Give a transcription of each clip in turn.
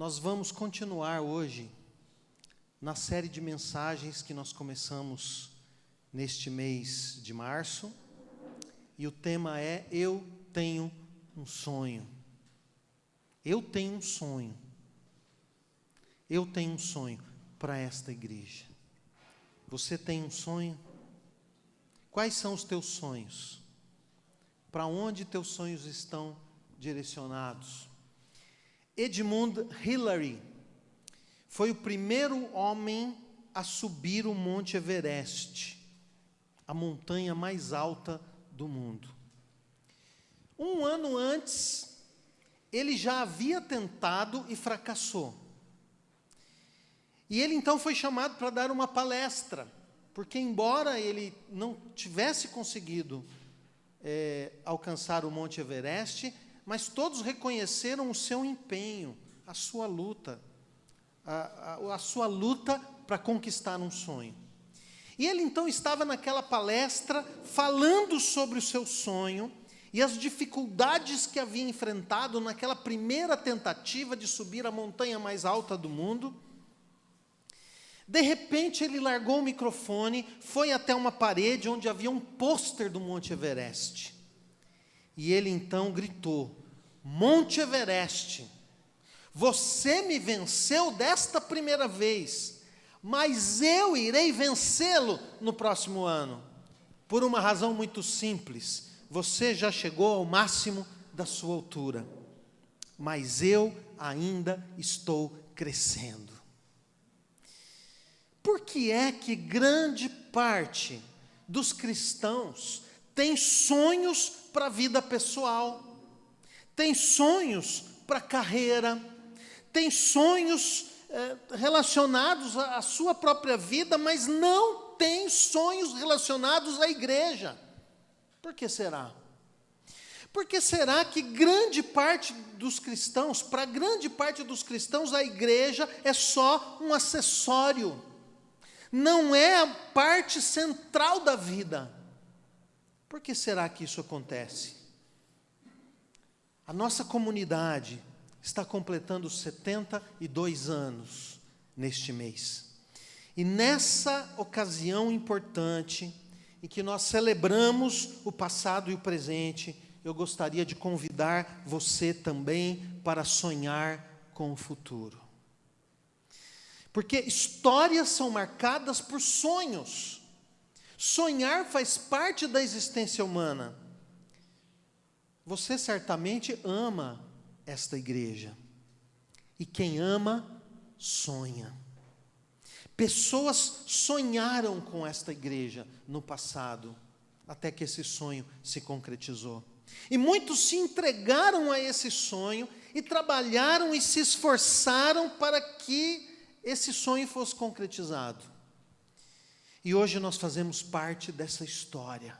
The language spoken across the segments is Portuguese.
Nós vamos continuar hoje na série de mensagens que nós começamos neste mês de março, e o tema é Eu Tenho um Sonho. Eu tenho um sonho. Eu tenho um sonho para esta igreja. Você tem um sonho? Quais são os teus sonhos? Para onde teus sonhos estão direcionados? Edmund Hillary foi o primeiro homem a subir o Monte Everest, a montanha mais alta do mundo. Um ano antes, ele já havia tentado e fracassou. E ele então foi chamado para dar uma palestra, porque embora ele não tivesse conseguido alcançar o Monte Everest, mas todos reconheceram o seu empenho, a sua luta, a sua luta para conquistar um sonho. E ele então estava naquela palestra falando sobre o seu sonho e as dificuldades que havia enfrentado naquela primeira tentativa de subir a montanha mais alta do mundo. De repente ele largou o microfone, foi até uma parede onde havia um pôster do Monte Everest. E ele então gritou: Monte Everest, você me venceu desta primeira vez, mas eu irei vencê-lo no próximo ano. Por uma razão muito simples: você já chegou ao máximo da sua altura, mas eu ainda estou crescendo. Por que é que grande parte dos cristãos tem sonhos para a vida pessoal, tem sonhos para a carreira, tem sonhos relacionados à sua própria vida, mas não tem sonhos relacionados à igreja? Por que será? Por que será que grande parte dos cristãos, para grande parte dos cristãos, a igreja é só um acessório, não é a parte central da vida? Por que será que isso acontece? A nossa comunidade está completando 72 anos neste mês. E nessa ocasião importante, em que nós celebramos o passado e o presente, eu gostaria de convidar você também para sonhar com o futuro. Porque histórias são marcadas por sonhos. Sonhar faz parte da existência humana. Você certamente ama esta igreja. E quem ama, sonha. Pessoas sonharam com esta igreja no passado, até que esse sonho se concretizou. E muitos se entregaram a esse sonho e trabalharam e se esforçaram para que esse sonho fosse concretizado. E hoje nós fazemos parte dessa história.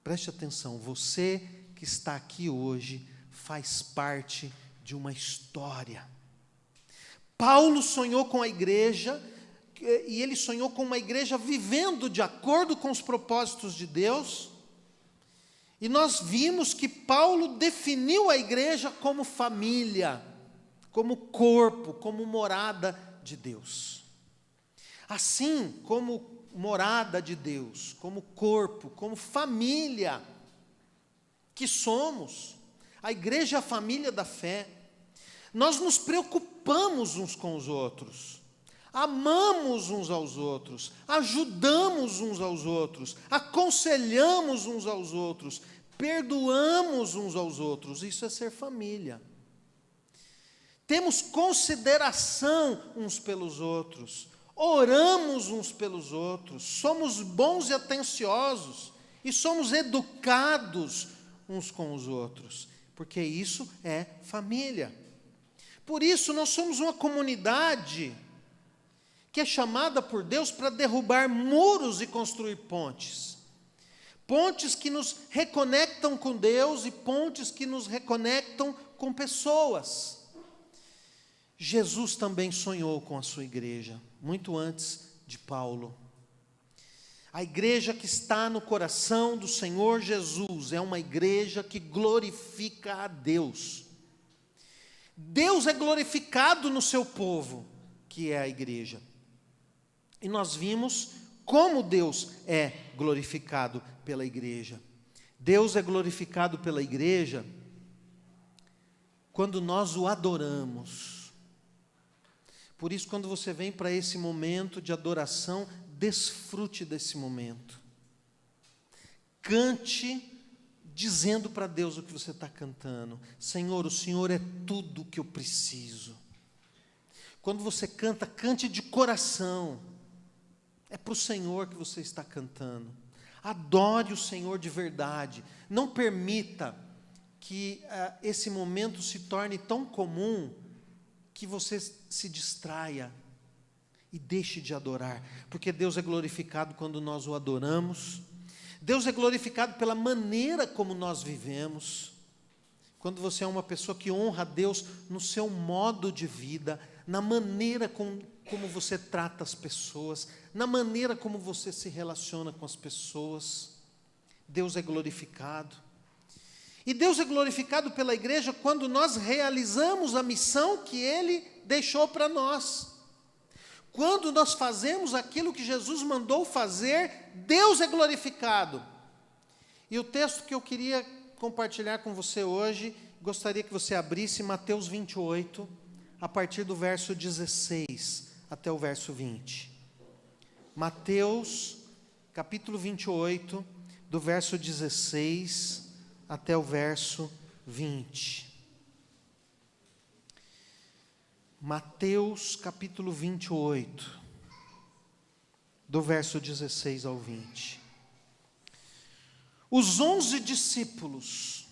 Preste atenção, você que está aqui hoje faz parte de uma história. Paulo sonhou com a igreja, e ele sonhou com uma igreja vivendo de acordo com os propósitos de Deus. E nós vimos que Paulo definiu a igreja como família, como corpo, como morada de Deus. Assim como morada de Deus, como corpo, como família que somos, a igreja é a família da fé. Nós nos preocupamos uns com os outros, amamos uns aos outros, ajudamos uns aos outros, aconselhamos uns aos outros, perdoamos uns aos outros. Isso é ser família. Temos consideração uns pelos outros, oramos uns pelos outros, somos bons e atenciosos, e somos educados uns com os outros, porque isso é família. Por isso nós somos uma comunidade que é chamada por Deus para derrubar muros e construir pontes. Pontes que nos reconectam com Deus e pontes que nos reconectam com pessoas. Jesus também sonhou com a sua igreja, muito antes de Paulo. A igreja que está no coração do Senhor Jesus é uma igreja que glorifica a Deus. Deus é glorificado no seu povo, que é a igreja. E nós vimos como Deus é glorificado pela igreja. Deus é glorificado pela igreja quando nós o adoramos. Por isso, quando você vem para esse momento de adoração, desfrute desse momento. Cante dizendo para Deus o que você está cantando. Senhor, o Senhor é tudo o que eu preciso. Quando você canta, cante de coração. É para o Senhor que você está cantando. Adore o Senhor de verdade. Não permita que esse momento se torne tão comum que você se distraia e deixe de adorar. Porque Deus é glorificado quando nós o adoramos. Deus é glorificado pela maneira como nós vivemos. Quando você é uma pessoa que honra a Deus no seu modo de vida, na maneira como você trata as pessoas, na maneira como você se relaciona com as pessoas, Deus é glorificado. E Deus é glorificado pela igreja quando nós realizamos a missão que Ele deixou para nós. Quando nós fazemos aquilo que Jesus mandou fazer, Deus é glorificado. E o texto que eu queria compartilhar com você hoje, gostaria que você abrisse Mateus 28, a partir do verso 16 até o verso 20. Mateus, capítulo 28, do verso 16 até o verso 20. Mateus, capítulo 28, do verso 16 ao 20. Os 11 discípulos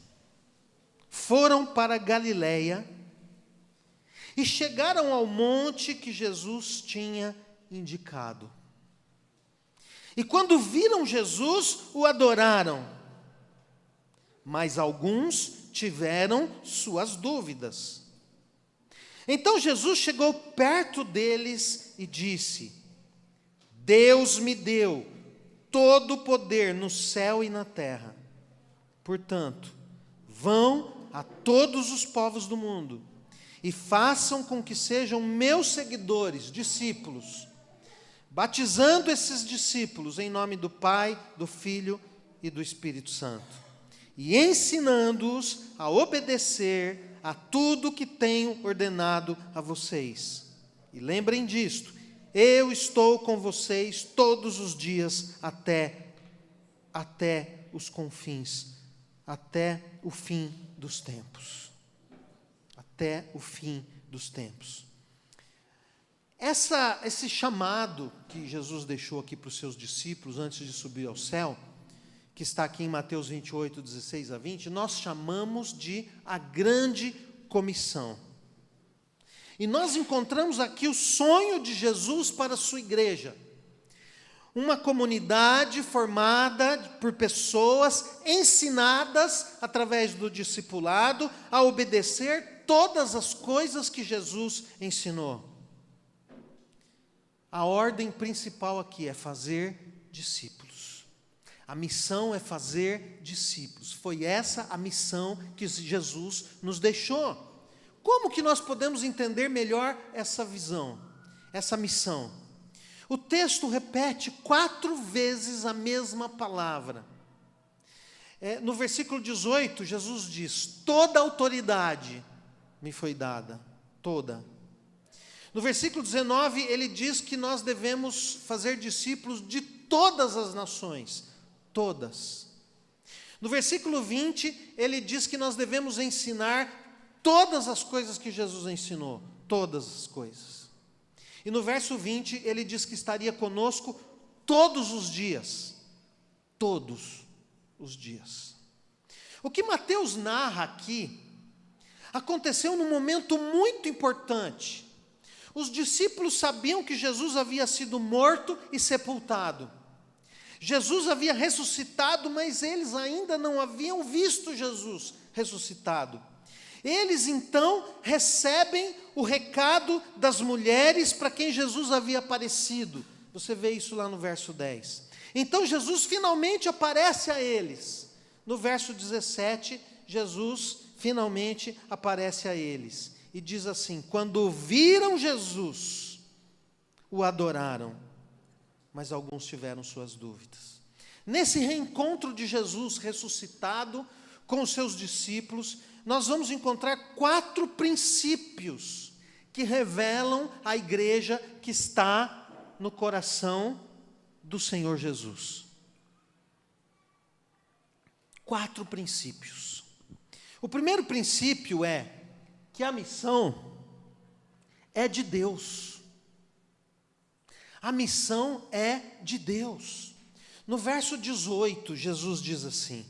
foram para Galiléia e chegaram ao monte que Jesus tinha indicado. E quando viram Jesus, o adoraram. Mas alguns tiveram suas dúvidas. Então Jesus chegou perto deles e disse: Deus me deu todo o poder no céu e na terra. Portanto, vão a todos os povos do mundo e façam com que sejam meus seguidores, discípulos, batizando esses discípulos em nome do Pai, do Filho e do Espírito Santo, e ensinando-os a obedecer a tudo que tenho ordenado a vocês. E lembrem disto: eu estou com vocês todos os dias até os confins, até o fim dos tempos. Até o fim dos tempos. Esse chamado que Jesus deixou aqui para os seus discípulos antes de subir ao céu, que está aqui em Mateus 28, 16 a 20, nós chamamos de a grande comissão. E nós encontramos aqui o sonho de Jesus para a sua igreja. Uma comunidade formada por pessoas ensinadas, através do discipulado, a obedecer todas as coisas que Jesus ensinou. A ordem principal aqui é fazer discípulos. A missão é fazer discípulos. Foi essa a missão que Jesus nos deixou. Como que nós podemos entender melhor essa visão, essa missão? O texto repete 4 vezes a mesma palavra. No versículo 18, Jesus diz: toda autoridade me foi dada, toda. No versículo 19, ele diz que nós devemos fazer discípulos de todas as nações, todas. No versículo 20, ele diz que nós devemos ensinar todas as coisas que Jesus ensinou, todas as coisas. E no verso 20, ele diz que estaria conosco todos os dias, todos os dias. O que Mateus narra aqui aconteceu num momento muito importante. Os discípulos sabiam que Jesus havia sido morto e sepultado. Jesus havia ressuscitado, mas eles ainda não haviam visto Jesus ressuscitado. Eles então recebem o recado das mulheres para quem Jesus havia aparecido. Você vê isso lá no verso 10. Então Jesus finalmente aparece a eles. No verso 17, Jesus finalmente aparece a eles. e diz assim: quando viram Jesus, o adoraram, mas alguns tiveram suas dúvidas. Nesse reencontro de Jesus ressuscitado com os seus discípulos, nós vamos encontrar 4 princípios que revelam a igreja que está no coração do Senhor Jesus. 4 princípios. O primeiro princípio é que a missão é de Deus. A missão é de Deus. No verso 18, Jesus diz assim: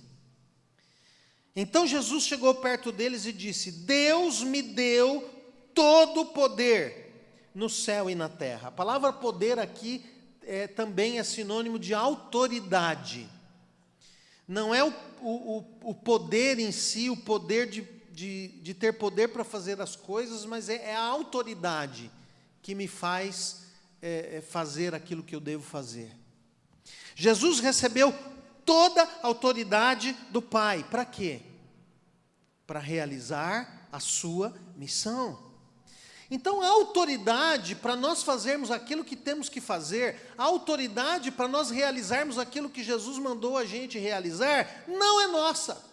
então Jesus chegou perto deles e disse: Deus me deu todo o poder no céu e na terra. A palavra poder aqui também é sinônimo de autoridade. Não é o poder em si, o poder de ter poder para fazer as coisas, mas é a autoridade que me faz fazer aquilo que eu devo fazer. Jesus recebeu toda a autoridade do Pai. Para quê? Para realizar a sua missão. Então, a autoridade para nós fazermos aquilo que temos que fazer, a autoridade para nós realizarmos aquilo que Jesus mandou a gente realizar, não é nossa.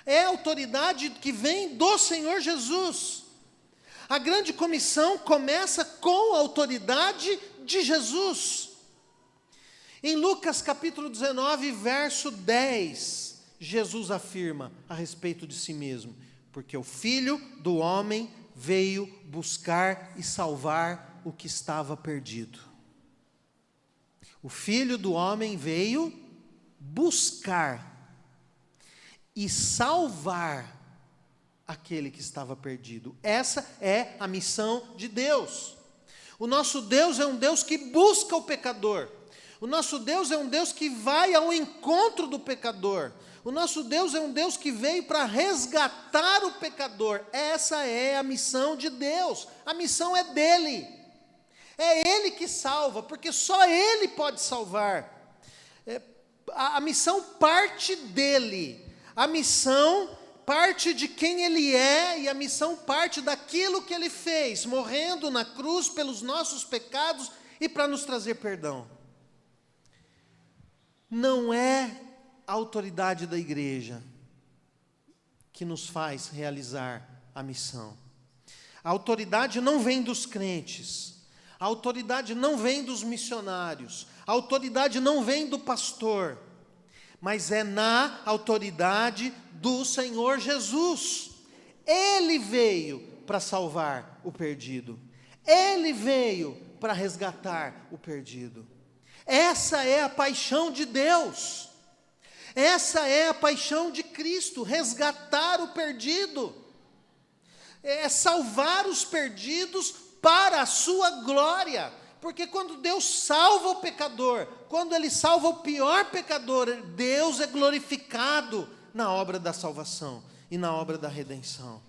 É a autoridade que vem do Senhor Jesus. A grande comissão começa com a autoridade de Jesus. Em Lucas capítulo 19, verso 10, Jesus afirma a respeito de si mesmo: porque o Filho do Homem veio buscar e salvar o que estava perdido. O Filho do Homem veio buscar e salvar aquele que estava perdido. Essa é a missão de Deus. O nosso Deus é um Deus que busca o pecador. O nosso Deus é um Deus que vai ao encontro do pecador. O nosso Deus é um Deus que veio para resgatar o pecador. Essa é a missão de Deus. A missão é dele. É Ele que salva, porque só Ele pode salvar. A missão parte dele. A missão parte de quem Ele é, e a missão parte daquilo que Ele fez, morrendo na cruz pelos nossos pecados e para nos trazer perdão. Não é a autoridade da igreja que nos faz realizar a missão. A autoridade não vem dos crentes, a autoridade não vem dos missionários, a autoridade não vem do pastor, mas é na autoridade do Senhor Jesus. Ele veio para salvar o perdido, Ele veio para resgatar o perdido. Essa é a paixão de Deus. Essa é a paixão de Cristo, resgatar o perdido. É salvar os perdidos para a sua glória. Porque quando Deus salva o pecador, quando Ele salva o pior pecador, Deus é glorificado na obra da salvação e na obra da redenção.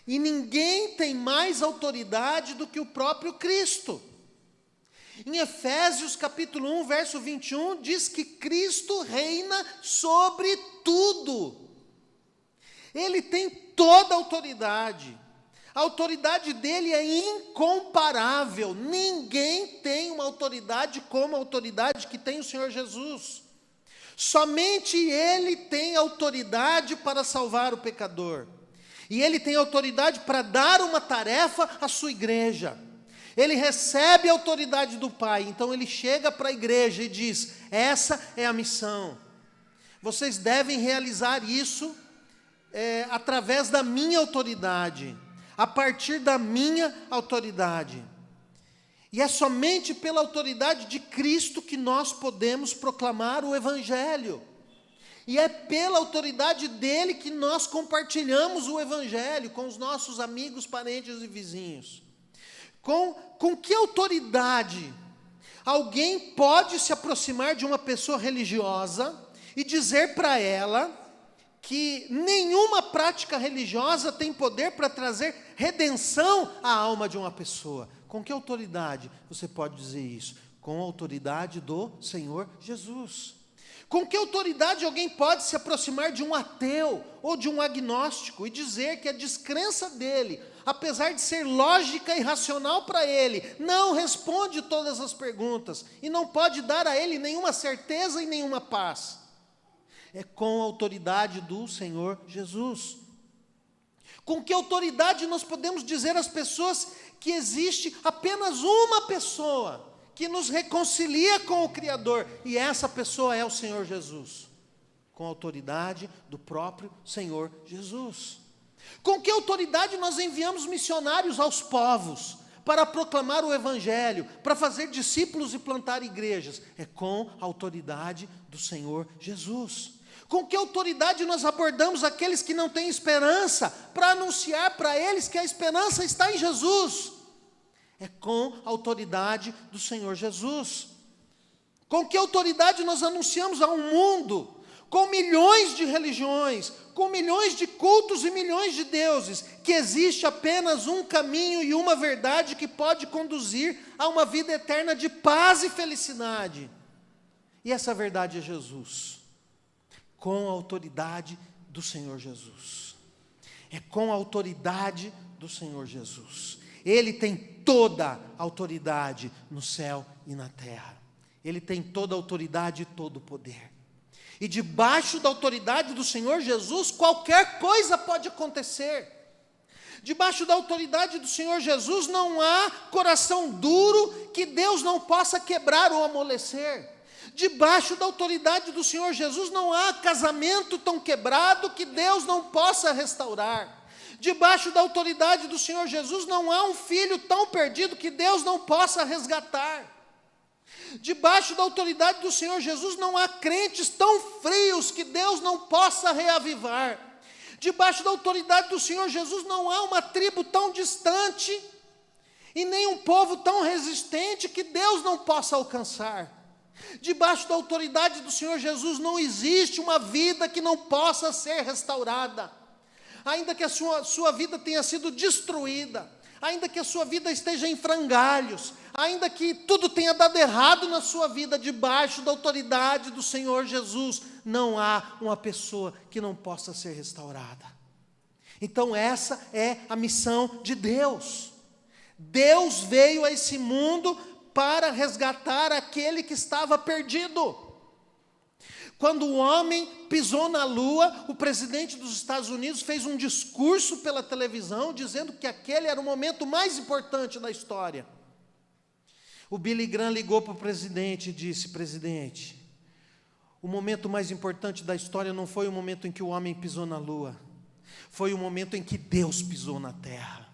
E ninguém tem mais autoridade do que o próprio Cristo. Em Efésios capítulo 1, verso 21, diz que Cristo reina sobre tudo. Ele tem toda a autoridade. A autoridade dele é incomparável. Ninguém tem uma autoridade como a autoridade que tem o Senhor Jesus. Somente Ele tem autoridade para salvar o pecador. E Ele tem autoridade para dar uma tarefa à sua igreja. Ele recebe a autoridade do Pai, então ele chega para a igreja e diz: essa é a missão. Vocês devem realizar isso através da minha autoridade, a partir da minha autoridade. E é somente pela autoridade de Cristo que nós podemos proclamar o Evangelho. E é pela autoridade dele que nós compartilhamos o Evangelho com os nossos amigos, parentes e vizinhos. Com que autoridade alguém pode se aproximar de uma pessoa religiosa e dizer para ela que nenhuma prática religiosa tem poder para trazer redenção à alma de uma pessoa? Com que autoridade você pode dizer isso? Com a autoridade do Senhor Jesus. Com que autoridade alguém pode se aproximar de um ateu ou de um agnóstico e dizer que a descrença dele apesar de ser lógica e racional para ele, não responde todas as perguntas e não pode dar a ele nenhuma certeza e nenhuma paz. É com a autoridade do Senhor Jesus. Com que autoridade nós podemos dizer às pessoas que existe apenas uma pessoa que nos reconcilia com o Criador, e essa pessoa é o Senhor Jesus? Com a autoridade do próprio Senhor Jesus. Com que autoridade nós enviamos missionários aos povos para proclamar o Evangelho, para fazer discípulos e plantar igrejas? É com a autoridade do Senhor Jesus. Com que autoridade nós abordamos aqueles que não têm esperança, para anunciar para eles que a esperança está em Jesus? É com a autoridade do Senhor Jesus. Com que autoridade nós anunciamos ao mundo, com milhões de religiões, com milhões de cultos e milhões de deuses, que existe apenas um caminho e uma verdade que pode conduzir a uma vida eterna de paz e felicidade? E essa verdade é Jesus. Com a autoridade do Senhor Jesus. É com a autoridade do Senhor Jesus. Ele tem toda a autoridade no céu e na terra. Ele tem toda a autoridade e todo o poder. E debaixo da autoridade do Senhor Jesus, qualquer coisa pode acontecer. Debaixo da autoridade do Senhor Jesus, não há coração duro que Deus não possa quebrar ou amolecer. Debaixo da autoridade do Senhor Jesus, não há casamento tão quebrado que Deus não possa restaurar. Debaixo da autoridade do Senhor Jesus, não há um filho tão perdido que Deus não possa resgatar. Debaixo da autoridade do Senhor Jesus, não há crentes tão frios que Deus não possa reavivar. Debaixo da autoridade do Senhor Jesus, não há uma tribo tão distante e nem um povo tão resistente que Deus não possa alcançar. Debaixo da autoridade do Senhor Jesus, não existe uma vida que não possa ser restaurada. Ainda que a sua vida tenha sido destruída, ainda que a sua vida esteja em frangalhos, ainda que tudo tenha dado errado na sua vida, debaixo da autoridade do Senhor Jesus, não há uma pessoa que não possa ser restaurada. Então essa é a missão de Deus. Deus veio a esse mundo para resgatar aquele que estava perdido. Quando o homem pisou na lua, o presidente dos Estados Unidos fez um discurso pela televisão, dizendo que aquele era o momento mais importante da história. O Billy Graham ligou para o presidente e disse: presidente, o momento mais importante da história não foi o momento em que o homem pisou na lua, foi o momento em que Deus pisou na terra.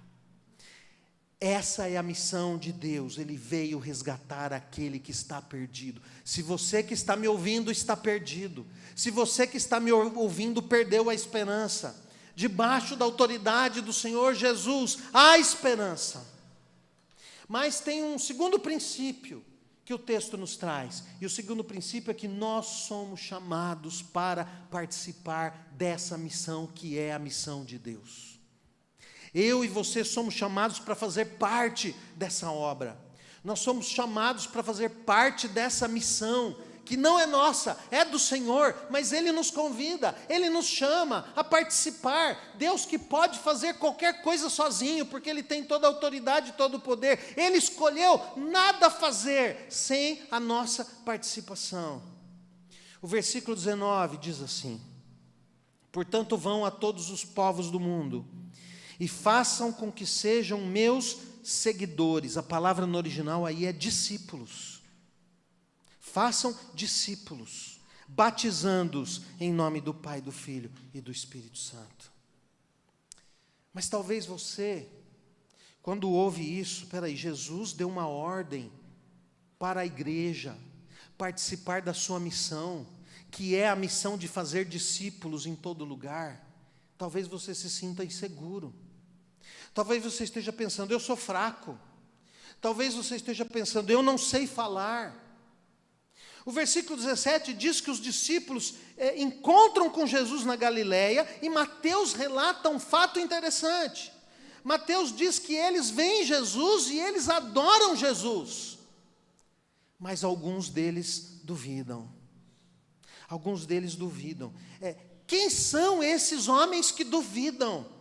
Essa é a missão de Deus, Ele veio resgatar aquele que está perdido. Se você que está me ouvindo está perdido, se você que está me ouvindo perdeu a esperança, debaixo da autoridade do Senhor Jesus, há esperança. Mas tem um segundo princípio que o texto nos traz, e o segundo princípio é que nós somos chamados para participar dessa missão que é a missão de Deus. Eu e você somos chamados para fazer parte dessa obra. Nós somos chamados para fazer parte dessa missão, que não é nossa, é do Senhor, mas Ele nos convida, Ele nos chama a participar. Deus que pode fazer qualquer coisa sozinho, porque Ele tem toda a autoridade e todo o poder. Ele escolheu nada fazer sem a nossa participação. O versículo 19 diz assim: portanto vão a todos os povos do mundo, e façam com que sejam meus seguidores. A palavra no original aí é discípulos. Façam discípulos, batizando-os em nome do Pai, do Filho e do Espírito Santo. Mas talvez você, quando ouve isso, peraí, Jesus deu uma ordem para a igreja participar da sua missão, que é a missão de fazer discípulos em todo lugar. Talvez você se sinta inseguro. Talvez você esteja pensando: eu sou fraco. Talvez você esteja pensando: eu não sei falar. O versículo 17 diz que os discípulos encontram com Jesus na Galileia, e Mateus relata um fato interessante. Mateus diz que eles veem Jesus e eles adoram Jesus. Mas alguns deles duvidam. Alguns deles duvidam. Quem são esses homens que duvidam?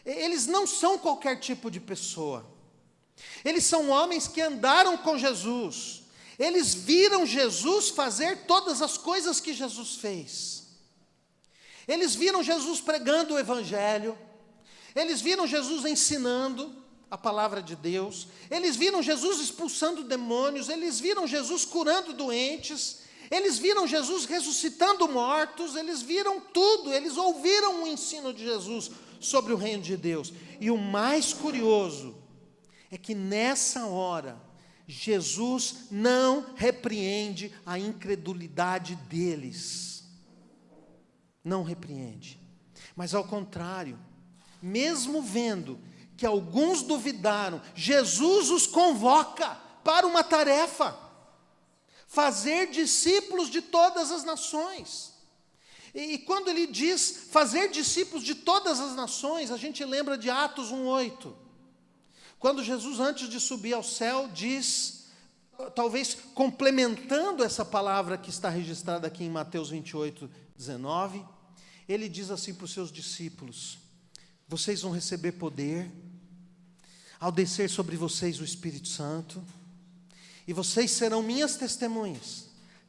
Eles não são qualquer tipo de pessoa. Eles são homens que andaram com Jesus. Eles viram Jesus fazer todas as coisas que Jesus fez. Eles viram Jesus pregando o Evangelho. Eles viram Jesus ensinando a palavra de Deus. Eles viram Jesus expulsando demônios. Eles viram Jesus curando doentes. Eles viram Jesus ressuscitando mortos. Eles viram tudo. Eles ouviram o ensino de Jesus sobre o reino de Deus. E o mais curioso é que nessa hora, Jesus não repreende a incredulidade deles. Não repreende. Mas ao contrário, mesmo vendo que alguns duvidaram, Jesus os convoca para uma tarefa: fazer discípulos de todas as nações. E quando ele diz fazer discípulos de todas as nações, a gente lembra de Atos 1:8. Quando Jesus, antes de subir ao céu, diz, talvez complementando essa palavra que está registrada aqui em Mateus 28:19, ele diz assim para os seus discípulos: vocês vão receber poder ao descer sobre vocês o Espírito Santo, e vocês serão minhas testemunhas,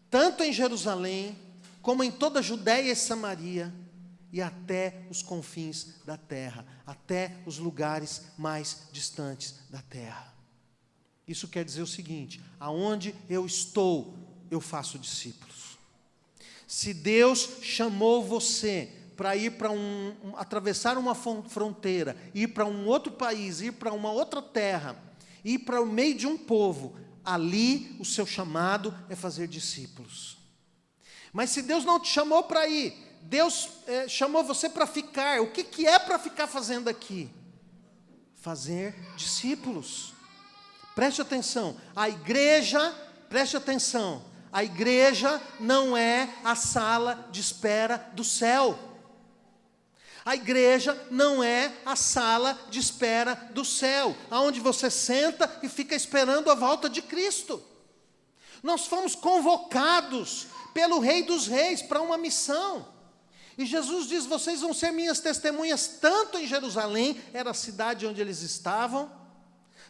tanto em Jerusalém, como em toda a Judéia e Samaria, e até os confins da terra, até os lugares mais distantes da terra. Isso quer dizer o seguinte: aonde eu estou, eu faço discípulos. Se Deus chamou você para ir para atravessar uma fronteira, ir para um outro país, ir para uma outra terra, ir para o meio de um povo, ali o seu chamado é fazer discípulos. Mas se Deus não te chamou para ir, Deus chamou você para ficar. O que é para ficar fazendo aqui? Fazer discípulos. Preste atenção, preste atenção, a igreja não é a sala de espera do céu. A igreja não é a sala de espera do céu, aonde você senta e fica esperando a volta de Cristo. Nós fomos convocados pelo Rei dos Reis para uma missão. E Jesus diz: vocês vão ser minhas testemunhas, tanto em Jerusalém, era a cidade onde eles estavam,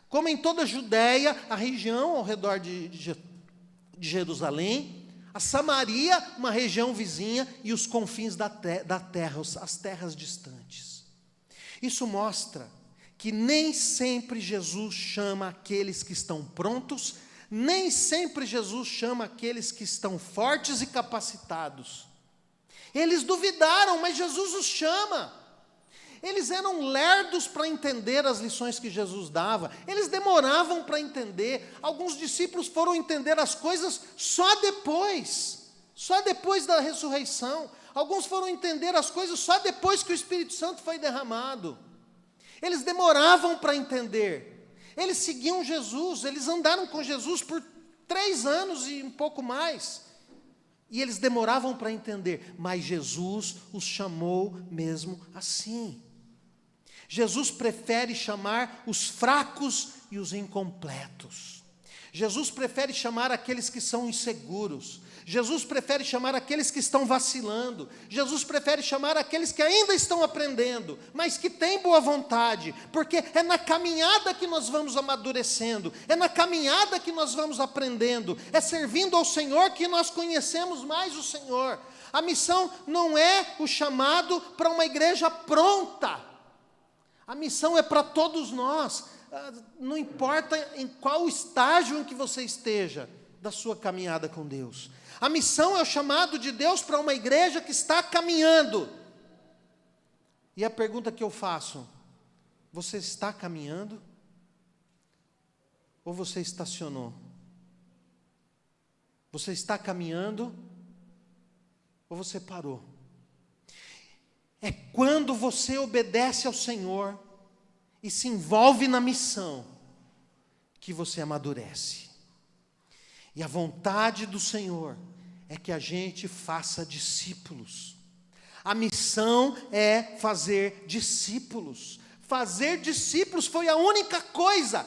como em toda a Judéia, a região ao redor de Jerusalém, a Samaria, uma região vizinha, e os confins da terra, as terras distantes. Isso mostra que nem sempre Jesus chama aqueles que estão prontos, nem sempre Jesus chama aqueles que estão fortes e capacitados. Eles duvidaram, mas Jesus os chama. Eles eram lerdos para entender as lições que Jesus dava. Eles demoravam para entender. Alguns discípulos foram entender as coisas só depois da ressurreição. Alguns foram entender as coisas só depois que o Espírito Santo foi derramado. Eles demoravam para entender. Eles seguiam Jesus, eles andaram com Jesus por 3 anos e um pouco mais. E eles demoravam para entender, mas Jesus os chamou mesmo assim. Jesus prefere chamar os fracos e os incompletos. Jesus prefere chamar aqueles que são inseguros. Jesus prefere chamar aqueles que estão vacilando. Jesus prefere chamar aqueles que ainda estão aprendendo, mas que têm boa vontade, porque é na caminhada que nós vamos amadurecendo, é na caminhada que nós vamos aprendendo, é servindo ao Senhor que nós conhecemos mais o Senhor. A missão não é o chamado para uma igreja pronta. A missão é para todos nós. Não importa em qual estágio em que você esteja da sua caminhada com Deus. A missão é o chamado de Deus para uma igreja que está caminhando. E a pergunta que eu faço: você está caminhando? Ou você estacionou? Você está caminhando? Ou você parou? É quando você obedece ao Senhor e se envolve na missão que você amadurece. E a vontade do Senhor é que a gente faça discípulos. A missão é fazer discípulos. Fazer discípulos foi a única coisa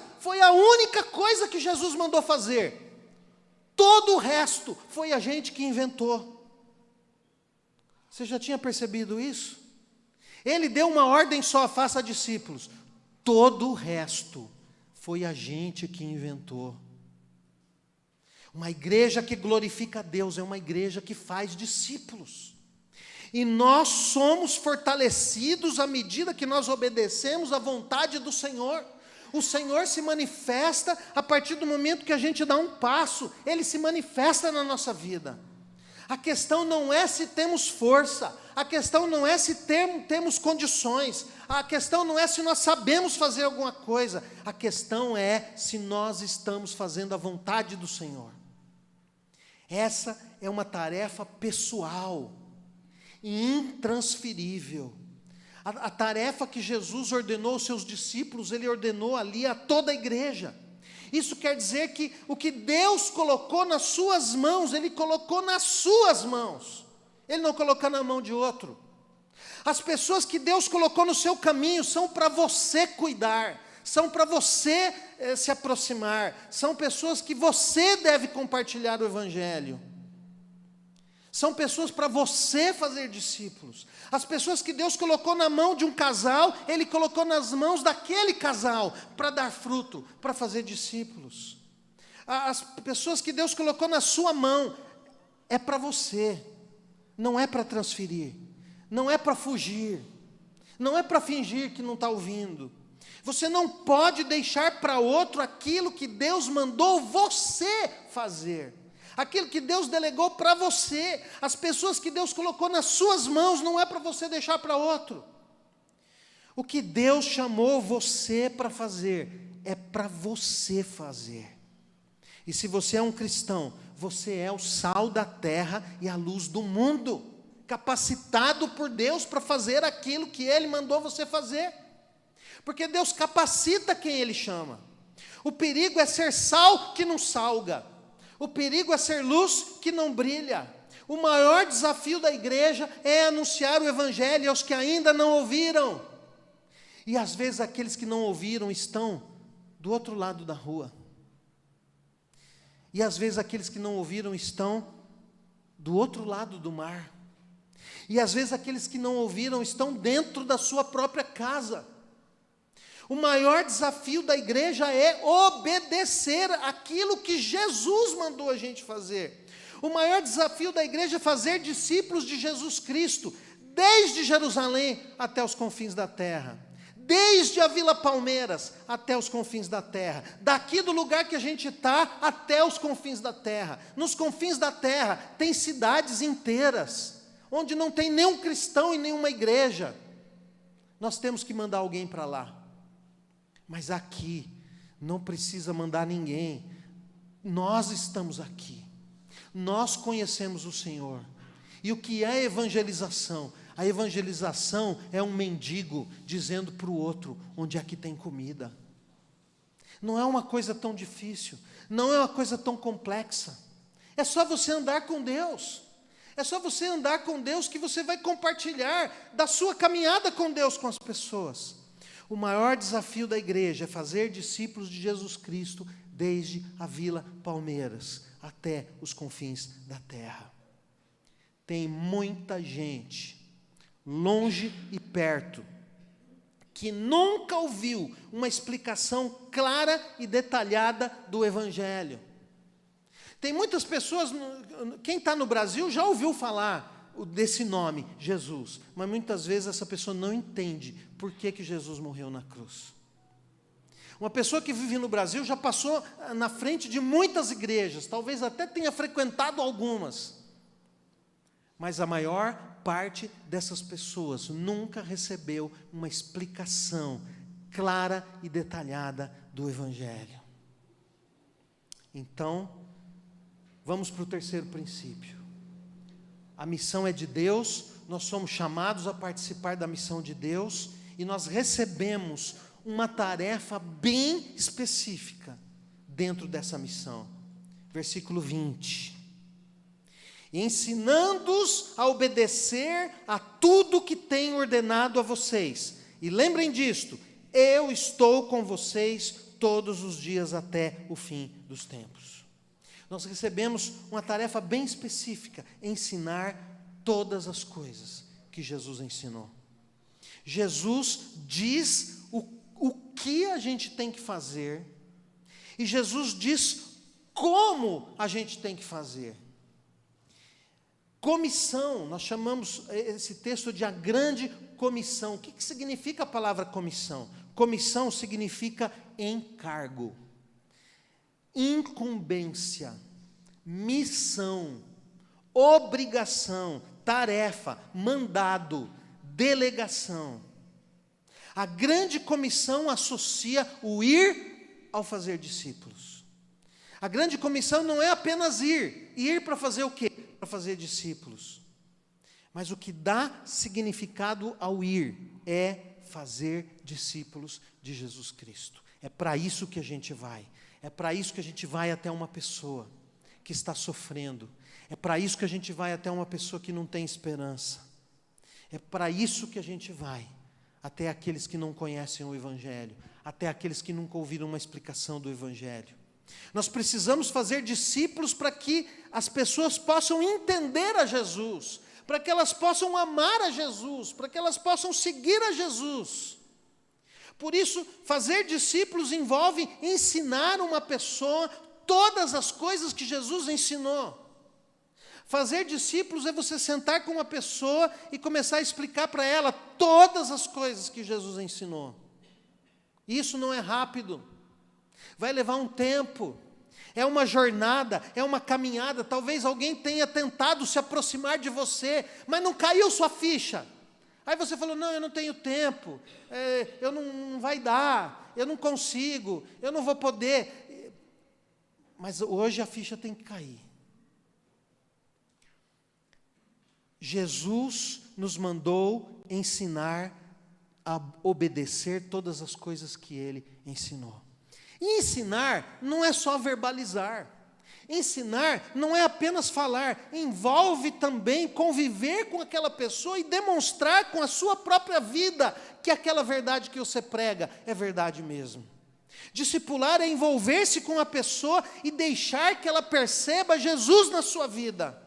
que Jesus mandou fazer. Todo o resto foi a gente que inventou. Você já tinha percebido isso? Ele deu uma ordem só: faça discípulos. Todo o resto foi a gente que inventou. Uma igreja que glorifica a Deus é uma igreja que faz discípulos. E nós somos fortalecidos à medida que nós obedecemos à vontade do Senhor. O Senhor se manifesta a partir do momento que a gente dá um passo. Ele se manifesta na nossa vida. A questão não é se temos força. A questão não é se temos condições. A questão não é se nós sabemos fazer alguma coisa. A questão é se nós estamos fazendo a vontade do Senhor. Essa é uma tarefa pessoal e intransferível. A tarefa que Jesus ordenou aos seus discípulos, Ele ordenou ali a toda a igreja. Isso quer dizer que o que Deus colocou nas suas mãos, Ele colocou nas suas mãos. Ele não colocou na mão de outro. As pessoas que Deus colocou no seu caminho são para você cuidar, são para você se aproximar, são pessoas que você deve compartilhar o Evangelho. São pessoas para você fazer discípulos. As pessoas que Deus colocou na mão de um casal, Ele colocou nas mãos daquele casal, para dar fruto, para fazer discípulos. As pessoas que Deus colocou na sua mão, é para você, não é para transferir, não é para fugir, não é para fingir que não está ouvindo. Você não pode deixar para outro aquilo que Deus mandou você fazer. Aquilo que Deus delegou para você. As pessoas que Deus colocou nas suas mãos, não é para você deixar para outro. O que Deus chamou você para fazer, é para você fazer. E se você é um cristão, você é o sal da terra e a luz do mundo, capacitado por Deus para fazer aquilo que Ele mandou você fazer. Porque Deus capacita quem Ele chama. O perigo é ser sal que não salga. O perigo é ser luz que não brilha. O maior desafio da igreja é anunciar o Evangelho aos que ainda não ouviram. E às vezes aqueles que não ouviram estão do outro lado da rua. E às vezes aqueles que não ouviram estão do outro lado do mar. E às vezes aqueles que não ouviram estão dentro da sua própria casa. O maior desafio da igreja é obedecer aquilo que Jesus mandou a gente fazer. O maior desafio da igreja é fazer discípulos de Jesus Cristo, desde Jerusalém até os confins da terra. Desde a Vila Palmeiras até os confins da terra. Daqui do lugar que a gente está até os confins da terra. Nos confins da terra tem cidades inteiras, onde não tem nenhum cristão e nenhuma igreja. Nós temos que mandar alguém para lá. Mas aqui, não precisa mandar ninguém. Nós estamos aqui. Nós conhecemos o Senhor. E o que é evangelização? A evangelização é um mendigo dizendo para o outro onde é que tem comida. Não é uma coisa tão difícil. Não é uma coisa tão complexa. É só você andar com Deus. É só você andar com Deus que você vai compartilhar da sua caminhada com Deus com as pessoas. O maior desafio da igreja é fazer discípulos de Jesus Cristo desde a Vila Palmeiras até os confins da terra. Tem muita gente, longe e perto, que nunca ouviu uma explicação clara e detalhada do Evangelho. Tem muitas pessoas, quem está no Brasil já ouviu falar desse nome, Jesus, mas muitas vezes essa pessoa não entende por que Jesus morreu na cruz. Uma pessoa que vive no Brasil já passou na frente de muitas igrejas, talvez até tenha frequentado algumas, mas a maior parte dessas pessoas nunca recebeu uma explicação clara e detalhada do Evangelho. Então, vamos para o terceiro princípio. A missão é de Deus, nós somos chamados a participar da missão de Deus e nós recebemos uma tarefa bem específica dentro dessa missão. Versículo 20. Ensinando-os a obedecer a tudo que tenho ordenado a vocês. E lembrem disto, eu estou com vocês todos os dias até o fim dos tempos. Nós recebemos uma tarefa bem específica, ensinar todas as coisas que Jesus ensinou. Jesus diz o que a gente tem que fazer, e Jesus diz como a gente tem que fazer. Comissão, nós chamamos esse texto de a grande comissão. O que significa a palavra comissão? Comissão significa encargo, incumbência, missão, obrigação, tarefa, mandado, delegação. A grande comissão associa o ir ao fazer discípulos. A grande comissão não é apenas ir para fazer o quê? Para fazer discípulos. Mas o que dá significado ao ir é fazer discípulos de Jesus Cristo. É para isso que a gente vai. É para isso que a gente vai até uma pessoa que está sofrendo. É para isso que a gente vai até uma pessoa que não tem esperança. É para isso que a gente vai até aqueles que não conhecem o Evangelho, até aqueles que nunca ouviram uma explicação do Evangelho. Nós precisamos fazer discípulos para que as pessoas possam entender a Jesus, para que elas possam amar a Jesus, para que elas possam seguir a Jesus. Por isso, fazer discípulos envolve ensinar uma pessoa todas as coisas que Jesus ensinou. Fazer discípulos é você sentar com uma pessoa e começar a explicar para ela todas as coisas que Jesus ensinou. Isso não é rápido. Vai levar um tempo. É uma jornada, é uma caminhada. Talvez alguém tenha tentado se aproximar de você, mas não caiu sua ficha. Aí você falou, não, eu não tenho tempo, eu não vai dar, eu não consigo, eu não vou poder. Mas hoje a ficha tem que cair. Jesus nos mandou ensinar a obedecer todas as coisas que Ele ensinou. E ensinar não é só verbalizar. Ensinar não é apenas falar, envolve também conviver com aquela pessoa e demonstrar com a sua própria vida que aquela verdade que você prega é verdade mesmo. Discipular é envolver-se com a pessoa e deixar que ela perceba Jesus na sua vida.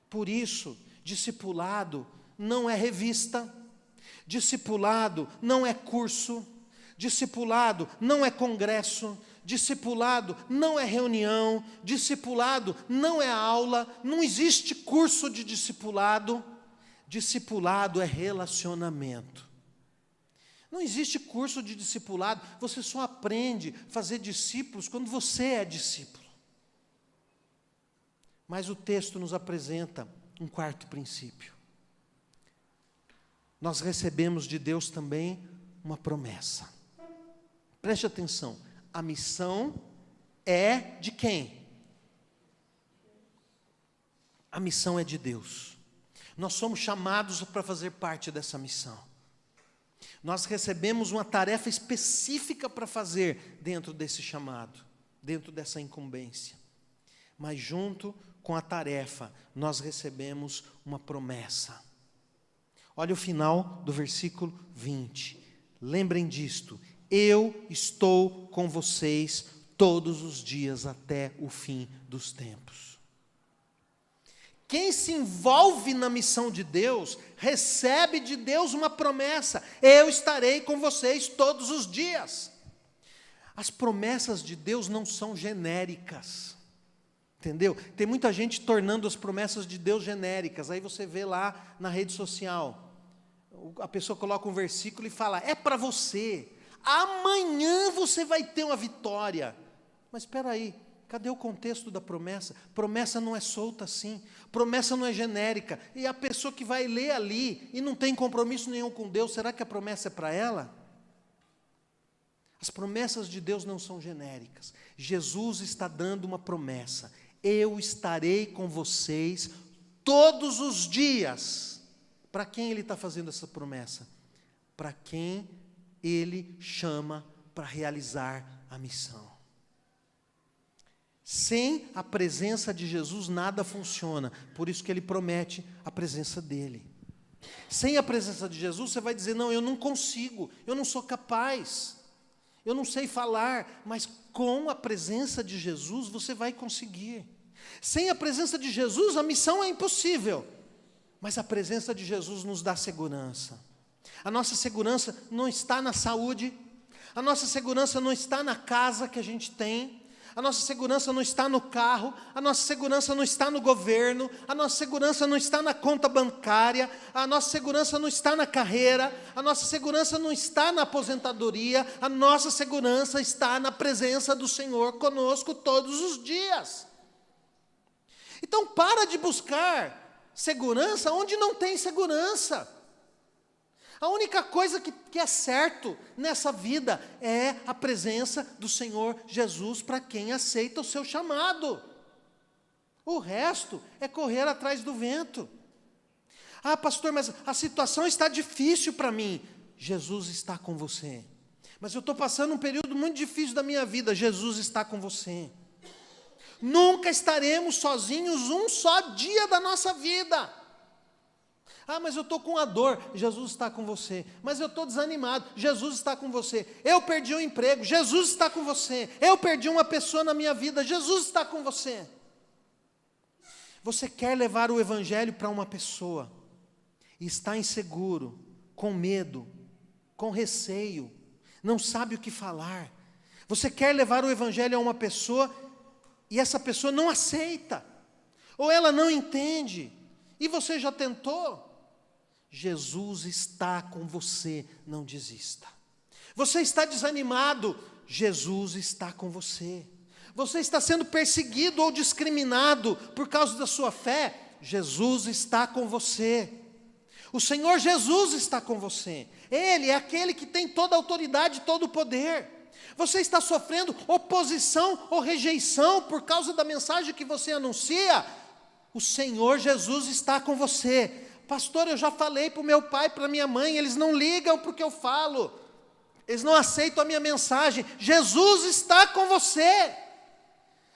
Por isso, discipulado não é revista, discipulado não é curso, discipulado não é congresso, discipulado não é reunião, discipulado não é aula, não existe curso de discipulado. Discipulado é relacionamento. Não existe curso de discipulado, você só aprende a fazer discípulos quando você é discípulo. Mas o texto nos apresenta um quarto princípio. Nós recebemos de Deus também uma promessa. Preste atenção, a missão é de quem? A missão é de Deus. Nós somos chamados para fazer parte dessa missão. Nós recebemos uma tarefa específica para fazer dentro desse chamado, dentro dessa incumbência. Mas junto com a tarefa, nós recebemos uma promessa. Olha o final do versículo 20. Lembrem disto. Eu estou com vocês todos os dias até o fim dos tempos. Quem se envolve na missão de Deus, recebe de Deus uma promessa. Eu estarei com vocês todos os dias. As promessas de Deus não são genéricas. Entendeu? Tem muita gente tornando as promessas de Deus genéricas. Aí você vê lá na rede social, a pessoa coloca um versículo e fala, é para você. Amanhã você vai ter uma vitória. Mas espera aí, cadê o contexto da promessa? Promessa não é solta assim, promessa não é genérica. E a pessoa que vai ler ali e não tem compromisso nenhum com Deus, será que a promessa é para ela? As promessas de Deus não são genéricas. Jesus está dando uma promessa. Eu estarei com vocês todos os dias. Para quem Ele está fazendo essa promessa? Para quem Ele chama para realizar a missão. Sem a presença de Jesus nada funciona, por isso que Ele promete a presença dEle. Sem a presença de Jesus você vai dizer, não, eu não consigo, eu não sou capaz, eu não sei falar, mas com a presença de Jesus você vai conseguir. Sem a presença de Jesus a missão é impossível, mas a presença de Jesus nos dá segurança. A nossa segurança não está na saúde, a nossa segurança não está na casa que a gente tem, a nossa segurança não está no carro, a nossa segurança não está no governo, a nossa segurança não está na conta bancária, a nossa segurança não está na carreira, a nossa segurança não está na aposentadoria, a nossa segurança está na presença do Senhor conosco todos os dias. Então para de buscar segurança onde não tem segurança. A única coisa que é certo nessa vida é a presença do Senhor Jesus para quem aceita o seu chamado. O resto é correr atrás do vento. Ah, pastor, mas a situação está difícil para mim. Jesus está com você. Mas eu estou passando um período muito difícil da minha vida. Jesus está com você. Nunca estaremos sozinhos um só dia da nossa vida. Ah, mas eu estou com a dor, Jesus está com você. Mas eu estou desanimado, Jesus está com você. Eu perdi um emprego, Jesus está com você. Eu perdi uma pessoa na minha vida, Jesus está com você. Você quer levar o Evangelho para uma pessoa e está inseguro, com medo, com receio, não sabe o que falar. Você quer levar o Evangelho a uma pessoa e essa pessoa não aceita, ou ela não entende, e você já tentou. Jesus está com você, não desista. Você está desanimado, Jesus está com você. Você está sendo perseguido ou discriminado por causa da sua fé, Jesus está com você. O Senhor Jesus está com você. Ele é aquele que tem toda a autoridade, todo o poder. Você está sofrendo oposição ou rejeição por causa da mensagem que você anuncia, o Senhor Jesus está com você. Pastor, eu já falei para o meu pai, para a minha mãe, eles não ligam para o que eu falo, eles não aceitam a minha mensagem. Jesus está com você.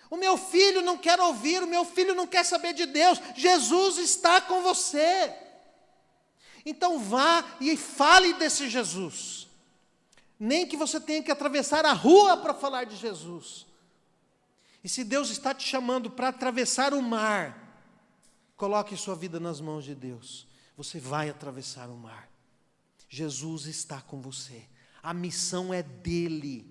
O meu filho não quer ouvir, o meu filho não quer saber de Deus, Jesus está com você. Então vá e fale desse Jesus, nem que você tenha que atravessar a rua para falar de Jesus. E se Deus está te chamando para atravessar o mar, coloque sua vida nas mãos de Deus. Você vai atravessar o mar. Jesus está com você. A missão é dele.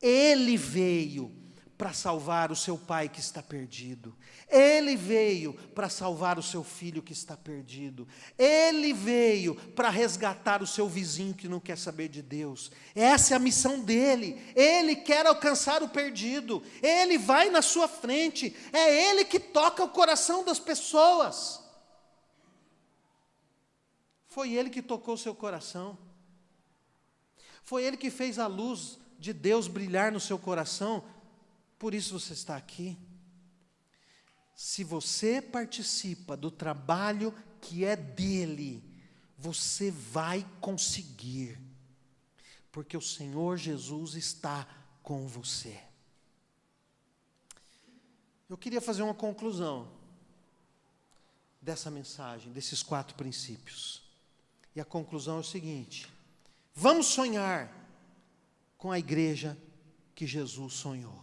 Ele veio para salvar o seu pai que está perdido. Ele veio para salvar o seu filho que está perdido. Ele veio para resgatar o seu vizinho que não quer saber de Deus. Essa é a missão dele. Ele quer alcançar o perdido. Ele vai na sua frente. É ele que toca o coração das pessoas. Foi ele que tocou o seu coração. Foi ele que fez a luz de Deus brilhar no seu coração. Por isso você está aqui. Se você participa do trabalho que é dele, você vai conseguir, porque o Senhor Jesus está com você. Eu queria fazer uma conclusão dessa mensagem, desses 4 princípios. E a conclusão é o seguinte: vamos sonhar com a igreja que Jesus sonhou.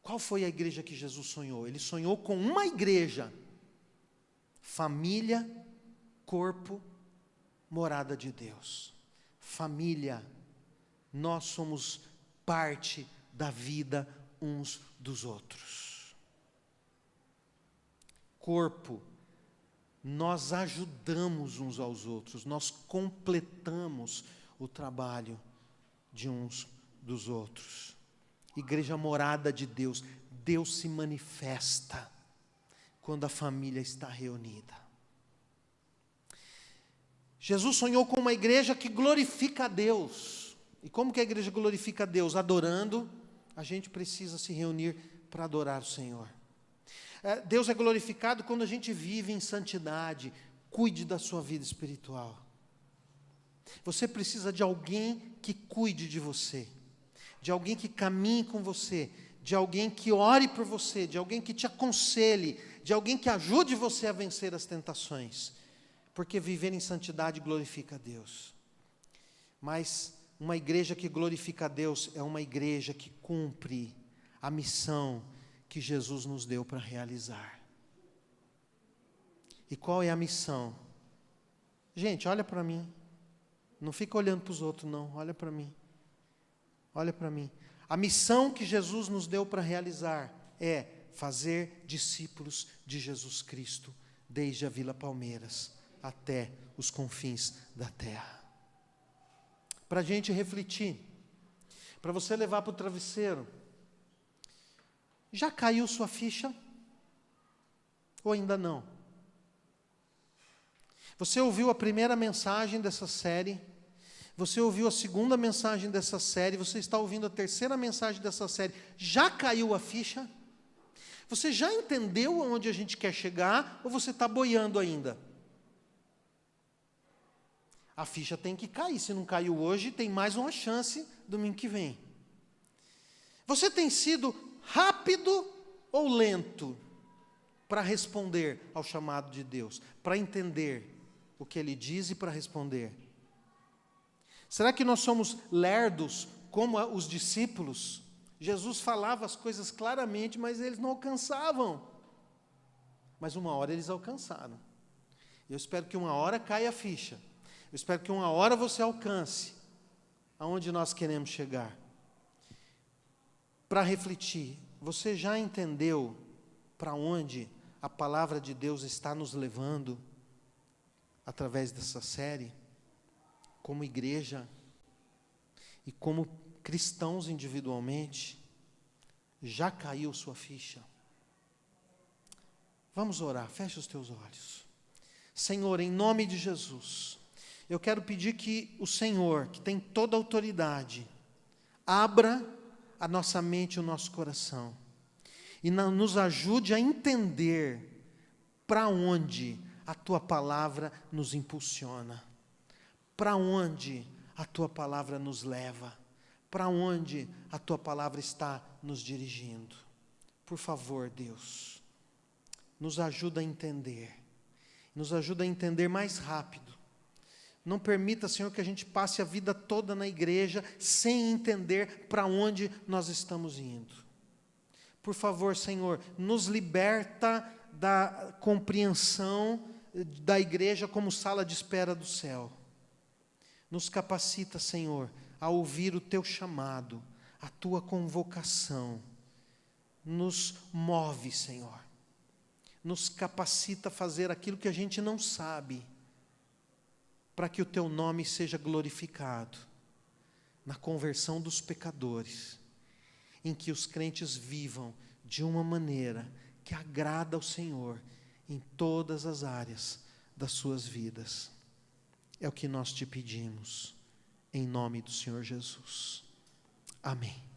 Qual foi a igreja que Jesus sonhou? Ele sonhou com uma igreja, família, corpo, morada de Deus. Família, nós somos parte da vida uns dos outros. Corpo, nós ajudamos uns aos outros, nós completamos o trabalho de uns dos outros. Igreja morada de Deus, Deus se manifesta quando a família está reunida. Jesus sonhou com uma igreja que glorifica a Deus. E como que a igreja glorifica a Deus? Adorando. A gente precisa se reunir para adorar o Senhor. Deus é glorificado quando a gente vive em santidade. Cuide da sua vida espiritual. Você precisa de alguém que cuide de você, de alguém que caminhe com você, de alguém que ore por você, de alguém que te aconselhe, de alguém que ajude você a vencer as tentações, porque viver em santidade glorifica a Deus. Mas uma igreja que glorifica a Deus é uma igreja que cumpre a missão que Jesus nos deu para realizar. E qual é a missão? Gente, olha para mim. Não fica olhando para os outros, não. Olha para mim. Olha para mim. A missão que Jesus nos deu para realizar é fazer discípulos de Jesus Cristo, desde a Vila Palmeiras até os confins da terra. Para a gente refletir, para você levar para o travesseiro, já caiu sua ficha? Ou ainda não? Você ouviu a primeira mensagem dessa série, você ouviu a segunda mensagem dessa série, você está ouvindo a terceira mensagem dessa série, já caiu a ficha? Você já entendeu aonde a gente quer chegar, ou você está boiando ainda? A ficha tem que cair, se não caiu hoje, tem mais uma chance domingo que vem. Você tem sido rápido ou lento para responder ao chamado de Deus, para entender o que Ele diz e para responder? Será que nós somos lerdos como os discípulos? Jesus falava as coisas claramente, mas eles não alcançavam. Mas uma hora eles alcançaram. Eu espero que uma hora caia a ficha. Eu espero que uma hora você alcance aonde nós queremos chegar. Para refletir, você já entendeu para onde a palavra de Deus está nos levando através dessa série? Como igreja e como cristãos individualmente, já caiu sua ficha? Vamos orar, feche os teus olhos. Senhor, em nome de Jesus, eu quero pedir que o Senhor, que tem toda a autoridade, abra a nossa mente e o nosso coração, e nos ajude a entender para onde a Tua palavra nos impulsiona, para onde a Tua palavra nos leva, para onde a Tua palavra está nos dirigindo. Por favor, Deus, nos ajuda a entender mais rápido. Não permita, Senhor, que a gente passe a vida toda na igreja sem entender para onde nós estamos indo. Por favor, Senhor, nos liberta da compreensão da igreja como sala de espera do céu. Nos capacita, Senhor, a ouvir o Teu chamado, a Tua convocação. Nos move, Senhor. Nos capacita a fazer aquilo que a gente não sabe, para que o Teu nome seja glorificado na conversão dos pecadores, em que os crentes vivam de uma maneira que agrada ao Senhor em todas as áreas das suas vidas. É o que nós te pedimos, em nome do Senhor Jesus. Amém.